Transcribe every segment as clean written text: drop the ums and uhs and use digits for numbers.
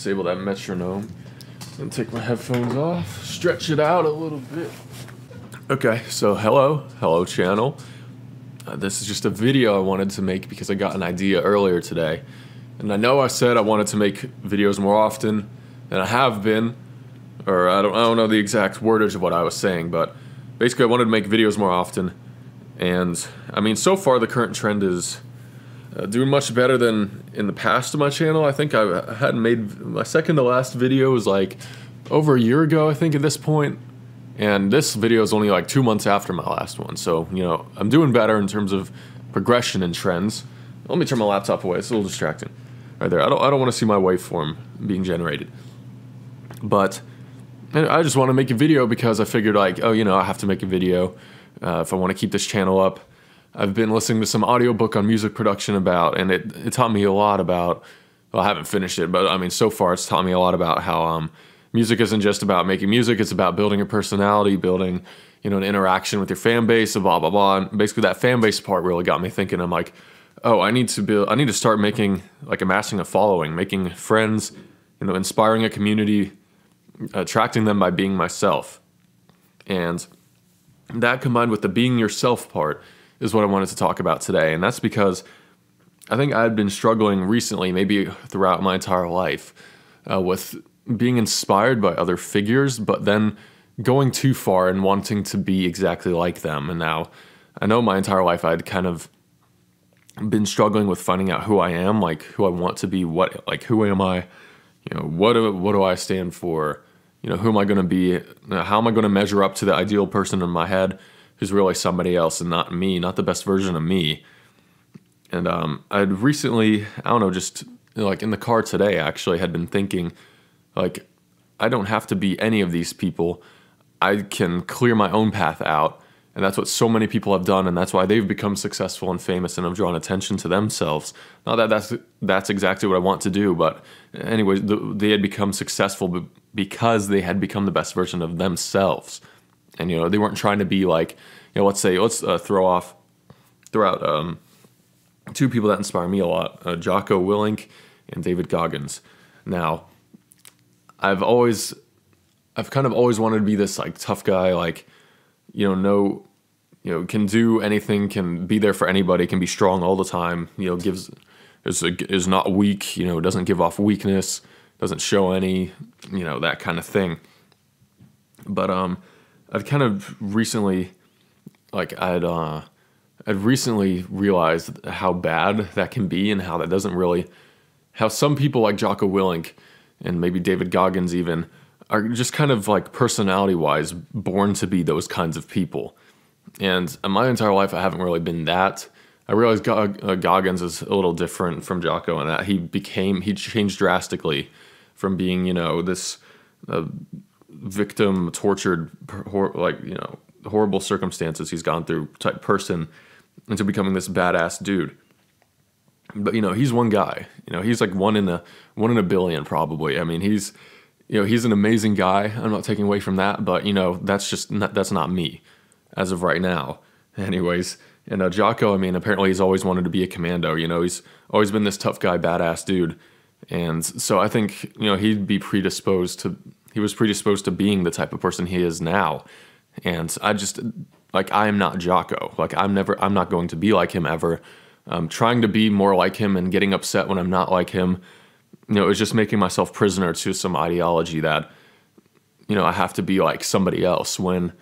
disable that metronome and take my headphones off, stretch it out a little bit. Okay, so hello channel. This is just a video I wanted to make because I got an idea earlier today. And I know I said I wanted to make videos more often, and I have been, or I don't know the exact wordage of what I was saying, but basically I wanted to make videos more often. And I mean, so far the current trend is doing much better than in the past of my channel. I think I hadn't made my second to last video was like over a year ago, I think, at this point. And this video is only like 2 months after my last one. So, you know, I'm doing better in terms of progression and trends. Let me turn my laptop away. It's a little distracting. Right there. I don't want to see my waveform being generated. But I just want to make a video because I figured, like, oh, you know, I have to make a video if I want to keep this channel up. I've been listening to some audiobook on music production and it taught me a lot about, well, I haven't finished it, but I mean, so far it's taught me a lot about how music isn't just about making music, it's about building a personality, building, you know, an interaction with your fan base, and blah, blah, blah. And basically that fan base part really got me thinking. I'm like, oh, I need to start amassing a following, making friends, you know, inspiring a community, attracting them by being myself. And that combined with the being yourself part is what I wanted to talk about today. And that's because I think I've been struggling recently, maybe throughout my entire life, with being inspired by other figures, but then going too far and wanting to be exactly like them. And now I know my entire life I'd kind of been struggling with finding out who I am, like who I want to be, who am I, you know, what do I stand for, you know, who am I going to be, how am I going to measure up to the ideal person in my head who's really somebody else and not me, not the best version of me. And I'd recently, I don't know, just like in the car today, actually had been thinking, like, I don't have to be any of these people. I can clear my own path out. And that's what so many people have done, and that's why they've become successful and famous and have drawn attention to themselves. Not that that's exactly what I want to do, but anyways, they had become successful because they had become the best version of themselves. And, you know, they weren't trying to be like, you know, let's throw out two people that inspire me a lot, Jocko Willink and David Goggins. Now, I've kind of always wanted to be this like tough guy, like, can do anything, can be there for anybody, can be strong all the time, you know, is not weak, you know, doesn't give off weakness, doesn't show any, you know, that kind of thing. But I've kind of recently, like, I'd recently realized how bad that can be and how that doesn't really, how some people like Jocko Willink and maybe David Goggins even are just kind of like personality-wise born to be those kinds of people. And in my entire life, I haven't really been that. I realized Goggins is a little different from Jocko in that he changed drastically from being, you know, this victim, tortured, horrible circumstances he's gone through type person into becoming this badass dude. But, you know, he's one guy. You know, he's like one in a billion probably. I mean, he's an amazing guy. I'm not taking away from that, but, you know, that's not me as of right now. Anyways, and Jocko, I mean, apparently he's always wanted to be a commando. You know, he's always been this tough guy, badass dude. And so I think, you know, he was predisposed to being the type of person he is now. And I am not Jocko. Like, I'm not going to be like him ever. Trying to be more like him and getting upset when I'm not like him, you know, it's just making myself prisoner to some ideology that, you know, I have to be like somebody else when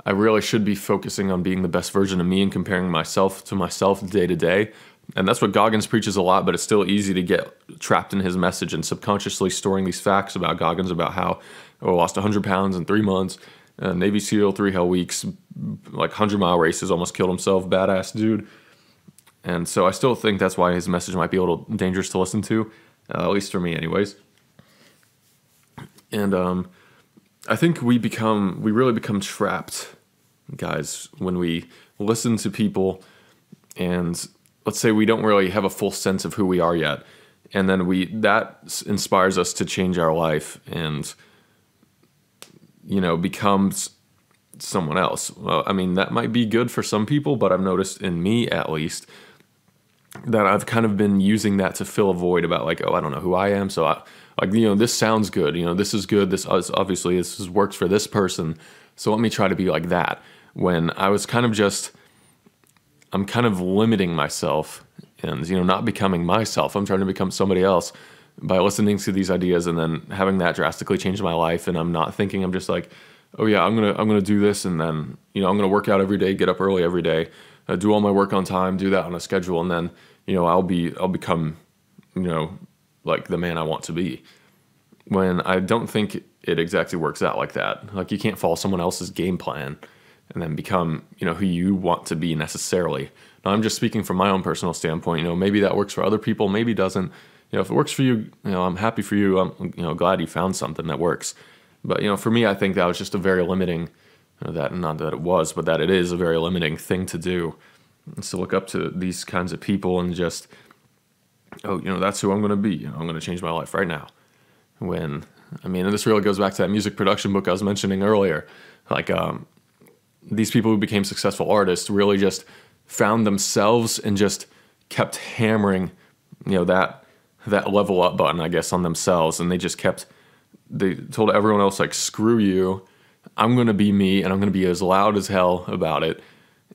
I really should be focusing on being the best version of me and comparing myself to myself day to day. And that's what Goggins preaches a lot, but it's still easy to get trapped in his message and subconsciously storing these facts about Goggins, about how, lost 100 pounds in 3 months, Navy SEAL, 3 hell weeks, like 100-mile races, almost killed himself, badass dude. And so I still think that's why his message might be a little dangerous to listen to, at least for me anyways. And I think we really become trapped, guys, when we listen to people and let's say we don't really have a full sense of who we are yet. And then that inspires us to change our life and, you know, becomes someone else. Well, I mean, that might be good for some people, but I've noticed in me at least, that I've kind of been using that to fill a void about like, oh, I don't know who I am. So I, like, this sounds good. This is good. Obviously this works for this person. So let me try to be like that. When I was kind of I'm kind of limiting myself and, not becoming myself. I'm trying to become somebody else by listening to these ideas and then having that drastically change my life. And I'm not thinking, I'm just like, oh yeah, I'm going to do this. And then, I'm going to work out every day, get up early every day, do all my work on time, do that on a schedule. And then, I'll become, like the man I want to be. When I don't think it exactly works out like that. Like, you can't follow someone else's game plan and then become, who you want to be necessarily. Now, I'm just speaking from my own personal standpoint. Maybe that works for other people, maybe it doesn't. If it works for you, I'm happy for you. I'm, glad you found something that works. But, for me, I think that was just a very limiting, not that it was, but that it is a very limiting thing to do. Is to look up to these kinds of people and just, that's who I'm going to be. I'm going to change my life right now. And this really goes back to that music production book I was mentioning earlier. Like, these people who became successful artists really just found themselves and just kept hammering, that level up button, I guess, on themselves. And they told everyone else, like, screw you, I'm going to be me, and I'm going to be as loud as hell about it.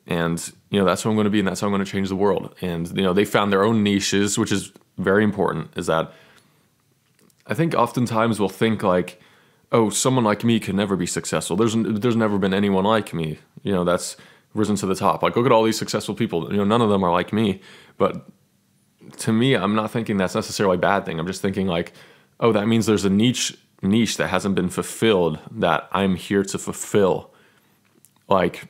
And, that's who I'm going to be, and that's how I'm going to change the world. And, they found their own niches, which is very important, is that I think oftentimes we'll think like, oh, someone like me could never be successful. There's never been anyone like me, that's risen to the top. Like, look at all these successful people, none of them are like me. But to me, I'm not thinking that's necessarily a bad thing. I'm just thinking like, oh, that means there's a niche that hasn't been fulfilled that I'm here to fulfill. Like,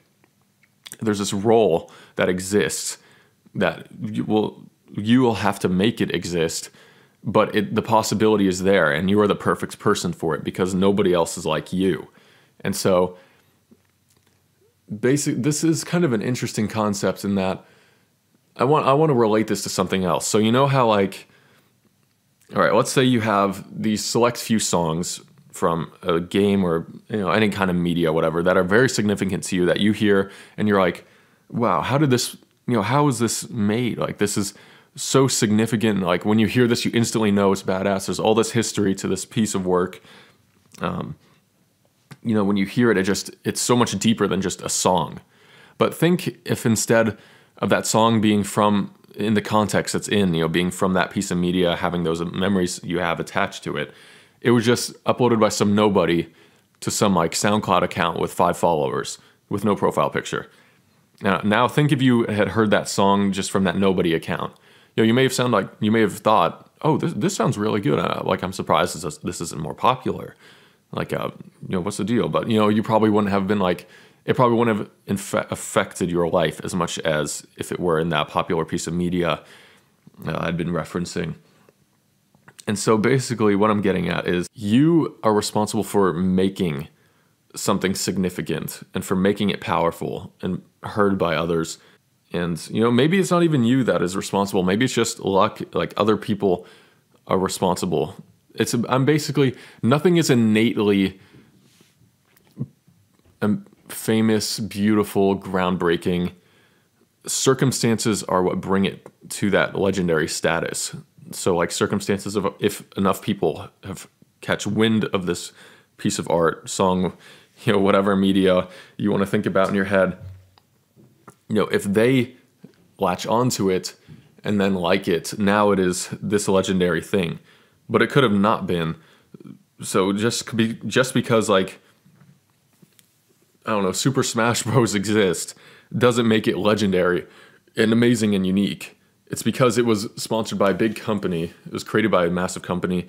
there's this role that exists that you will have to make it exist, but the possibility is there, and you are the perfect person for it because nobody else is like you. And so this is kind of an interesting concept in that I want to relate this to something else. So how like, all right, let's say you have these select few songs from a game or any kind of media, whatever, that are very significant to you that you hear and you're like, wow, how did this, how is this made? Like, this is so significant. Like, when you hear this, you instantly know it's badass. There's all this history to this piece of work. When you hear it, it's so much deeper than just a song. But think if instead of that song being in the context it's in, being from that piece of media, having those memories you have attached to it, it was just uploaded by some nobody to some like SoundCloud account with 5 followers with no profile picture. Now think if you had heard that song just from that nobody account. You may have thought, oh, this sounds really good. I'm surprised this isn't more popular. Like, what's the deal? But, you probably wouldn't have been like, it probably wouldn't have affected your life as much as if it were in that popular piece of media I'd been referencing. And so basically what I'm getting at is you are responsible for making something significant and for making it powerful and heard by others. And, maybe it's not even you that is responsible. Maybe it's just luck, like other people are responsible. I'm basically, nothing is innately famous, beautiful, groundbreaking. Circumstances are what bring it to that legendary status. So like circumstances of if enough people have catch wind of this piece of art, song, whatever media you want to think about in your head, if they latch onto it and then like it, now it is this legendary thing. But it could have not been. So just because like, I don't know, Super Smash Bros. Exists doesn't make it legendary and amazing and unique. It's because it was sponsored by a big company. It was created by a massive company,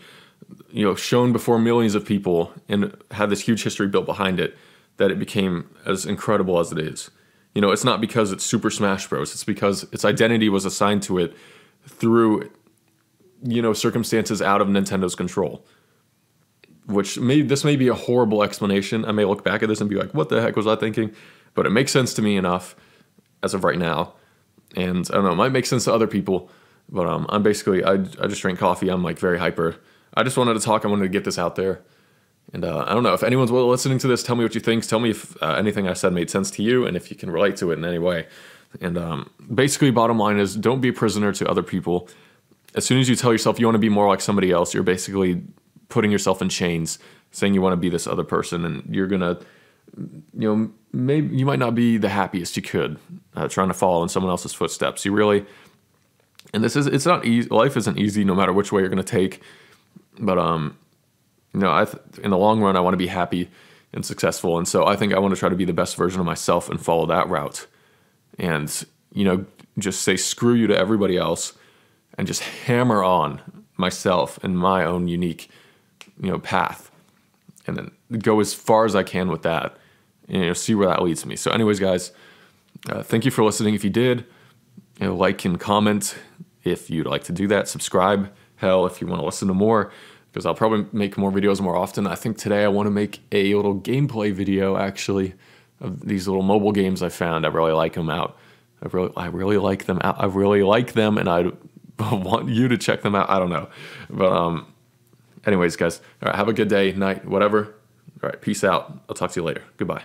shown before millions of people and had this huge history built behind it that it became as incredible as it is. It's not because it's Super Smash Bros. It's because its identity was assigned to it through, circumstances out of Nintendo's control. This may be a horrible explanation. I may look back at this and be like, what the heck was I thinking? But it makes sense to me enough as of right now. And I don't know, it might make sense to other people, but I'm basically, I just drink coffee. I'm like very hyper. I just wanted to talk. I wanted to get this out there. And I don't know, if anyone's listening to this, tell me what you think. Tell me if anything I said made sense to you and if you can relate to it in any way. And basically, bottom line is don't be a prisoner to other people. As soon as you tell yourself you want to be more like somebody else, you're basically putting yourself in chains, saying you want to be this other person, and you're gonna, maybe you might not be the happiest you could trying to follow in someone else's footsteps. You really, and it's not easy. Life isn't easy no matter which way you're gonna take. But in the long run, I want to be happy and successful, and so I think I want to try to be the best version of myself and follow that route, and just say screw you to everybody else, and just hammer on myself and my own unique, path, and then go as far as I can with that, and see where that leads me. So, anyways, guys, thank you for listening. If you did, like and comment if you'd like to do that. Subscribe, hell, if you want to listen to more, because I'll probably make more videos more often. I think today I want to make a little gameplay video, actually, of these little mobile games I found. I really like them out. I really like them out. I really like them, and I want you to check them out. I don't know. But anyways, guys, all right, have a good day, night, whatever. All right, peace out. I'll talk to you later. Goodbye.